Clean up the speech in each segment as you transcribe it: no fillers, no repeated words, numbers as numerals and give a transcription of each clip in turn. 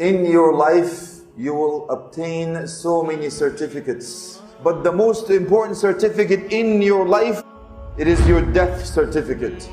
In your life, you will obtain so many certificates. But the most important certificate in your life, it is your death certificate.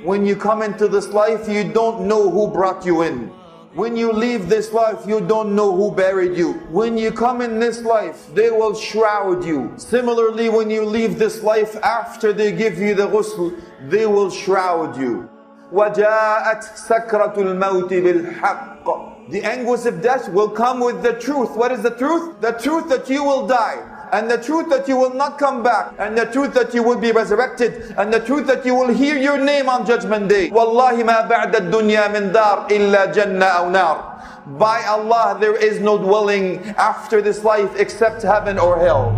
When you come into this life, you don't know who brought you in. When you leave this life, you don't know who buried you. When you come in this life, they will shroud you. Similarly, when you leave this life, after they give you the ghusl, they will shroud you. وَجَاءَتْ سَكْرَةُ الْمَوْتِ بِالْحَقِّ. The anguish of death will come with the truth. What is the truth? The truth that you will die, and the truth that you will not come back, and the truth that you will be resurrected, and the truth that you will hear your name on Judgment Day. وَاللَّهِ مَا بَعْدَ الدُّنْيَا مِنْ دَارٍ إِلَّا جَنَّةٍ أَوْ نَارٍ. By Allah, there is no dwelling after this life except heaven or hell.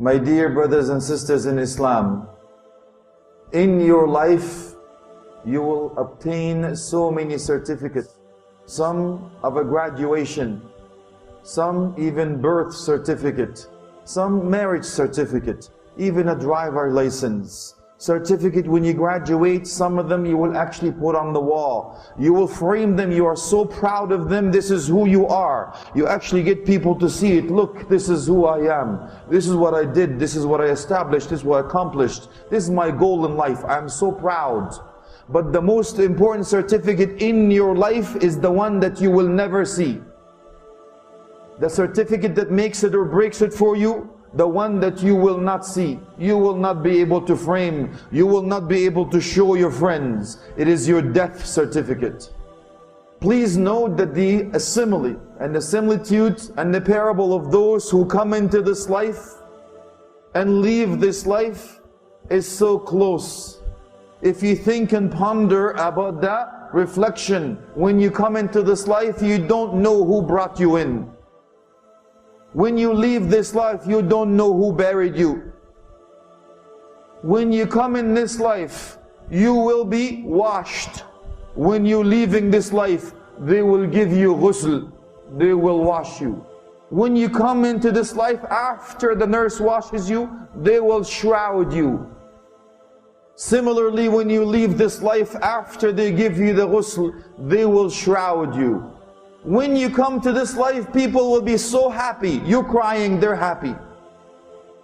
My dear brothers and sisters in Islam, in your life, you will obtain so many certificates. Some of a graduation, some even birth certificate, some marriage certificate, even a driver license certificate. When you graduate, some of them you will actually put on the wall. You will frame them. You are so proud of them. This is who you are. You actually get people to see it. Look, this is who I am. This is what I did. This is what I established. This is what I accomplished. This is my goal in life. I'm so proud. But the most important certificate in your life is the one that you will never see. The certificate that makes it or breaks it for you, the one that you will not see, you will not be able to frame, you will not be able to show your friends. It is your death certificate. Please note that the simile and the similitude and the parable of those who come into this life and leave this life is so close. If you think and ponder about that reflection, when you come into this life, you don't know who brought you in. When you leave this life, you don't know who buried you. When you come in this life, you will be washed. When you're leaving this life, they will give you ghusl. They will wash you. When you come into this life, after the nurse washes you, they will shroud you. Similarly, when you leave this life, after they give you the ghusl, they will shroud you. When you come to this life, people will be so happy. You're crying, they're happy.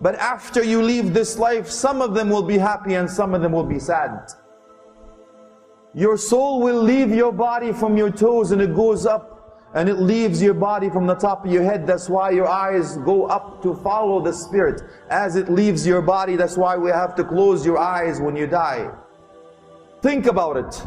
But after you leave this life, some of them will be happy and some of them will be sad. Your soul will leave your body from your toes and it goes up, and it leaves your body from the top of your head. That's why your eyes go up to follow the spirit. As it leaves your body, that's why we have to close your eyes when you die. Think about it.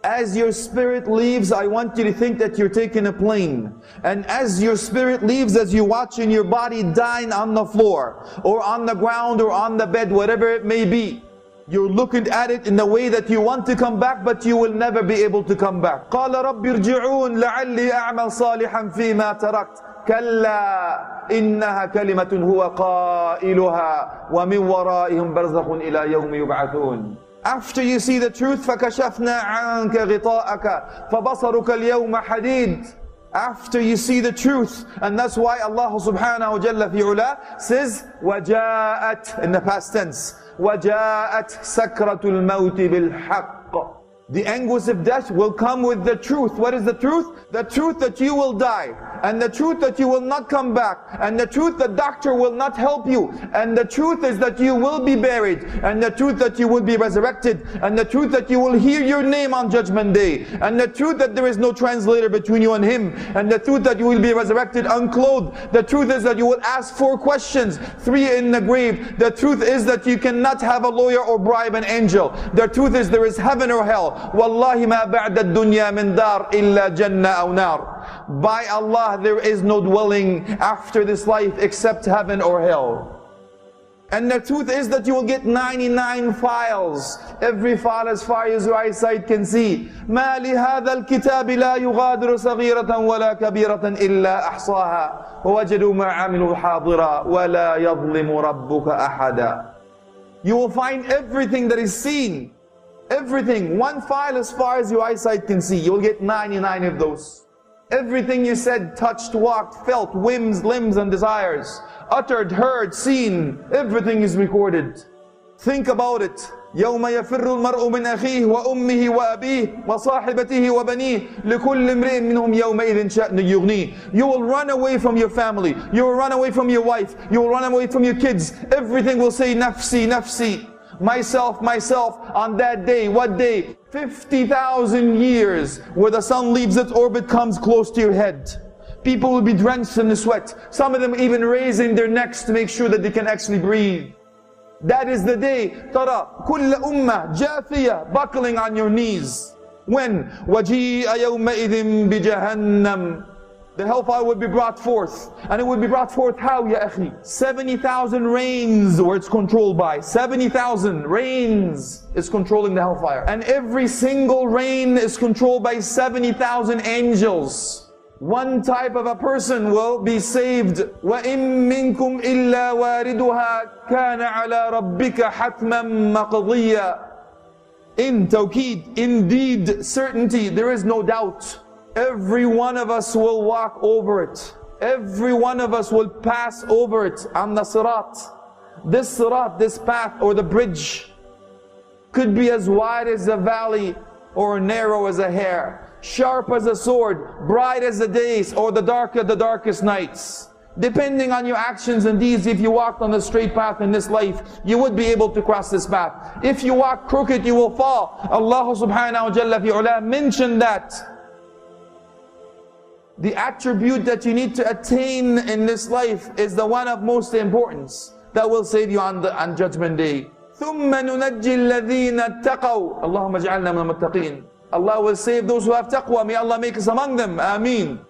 As your spirit leaves, I want you to think that you're taking a plane. And as your spirit leaves, as you're watching your body dying on the floor, or on the ground, or on the bed, whatever it may be, you're looking at it in the way that you want to come back, but you will never be able to come back. قَالَ رَبِّ ارْجِعُونَ لَعَلِّي أَعْمَلْ صَالِحًا فِي مَا تَرَكْتُ كَلَّا إِنَّهَا كَلِمَةٌ هُوَ قَائِلُهَا وَمِنْ وَرَائِهِمْ بَرْزَخٌ إِلَى يَوْمِ يُبْعَثُونَ. After you see the truth, فَكَشَفْنَا عَنْكَ غِطَاءَكَ فَبَصَرُكَ الْيَوْمَ حَدِيدٌ. After you see the truth, and that's why Allah subhanahu wa jalla fi ula says, وَجَاءَتْ, in the past tense, وَجَاءَتْ سَكْرَةُ الْمَوْتِ بِالْحَقِّ. The anguish of death will come with the truth. What is the truth? The truth that you will die, and the truth that you will not come back, and the truth that doctor will not help you, and the truth is that you will be buried, and the truth that you will be resurrected, and the truth that you will hear your name on Judgment Day, and the truth that there is no translator between you and Him, and the truth that you will be resurrected unclothed. The truth is that you will ask 4 questions, 3 in the grave. The truth is that you cannot have a lawyer or bribe an angel. The truth is there is heaven or hell. وَاللَّهِ مَا بَعْدَ الدُّنْيَا مِنْ دَارٍ إِلَّا جَنَّةٍ أَوْ نَارٍ. By Allah, there is no dwelling after this life except heaven or hell. And the truth is that you will get 99 files. Every file as far as your eyesight can see. مَا لِهَذَا الْكِتَابِ لَا يُغَادِرُ صَغِيرَةً وَلَا كَبِيرَةً إِلَّا أَحْصَاهَا وَوَجَدُوا مَا عَمِلُوا حَاضِرًا وَلَا يَظْلِمُ رَبُّكَ أَحَدًا. You will find everything that is seen. Everything. One file as far as your eyesight can see. You will get 99 of those. Everything you said, touched, walked, felt, whims, limbs and desires. uttered, heard, seen. Everything is recorded. Think about it. يوم يفر المرء من أخيه وأمه وأبيه وصاحبته وبنيه لكل امرئ منهم يومئذ شأن يغنيه. You will run away from your family. You will run away from your wife. You will run away from your kids. Everything will say nafsi, nafsi. Myself, myself. On that day, what day? 50,000 years where the sun leaves its orbit, comes close to your head. People will be drenched in the sweat. Some of them even raising their necks to make sure that they can actually breathe. That is the day. Tara kull ummah jathiyah, buckling on your knees. When waji'a yawma'idhin bi jahannam, the hellfire would be brought forth. And it would be brought forth how, ya akhi? 70,000 reins where it's controlled by. 70,000 reins is controlling the hellfire. And every single rein is controlled by 70,000 angels. One type of a person will be saved. وَإِن مِّنكُمْ إِلَّا وَارِدُهَا كَانَ عَلَى رَبِّكَ حَتْمًا مَقْضِيًّا. In tawqeed, indeed, certainty, there is no doubt. Every one of us will walk over it. Every one of us will pass over it on the sirat. This sirat, this path or the bridge, could be as wide as a valley or narrow as a hair. Sharp as a sword, bright as the days, or the darkest nights. Depending on your actions and deeds, if you walked on the straight path in this life, you would be able to cross this path. If you walk crooked, you will fall. Allah subhanahu wa jalla fi ula mentioned that the attribute that you need to attain in this life is the one of most importance that will save you on Judgment Day. ثُمَّ نُنَجِّي الَّذِينَ اتَّقَوْا اللهم اجعلنا من المتقين. Allah will save those who have taqwa. May Allah make us among them. Ameen.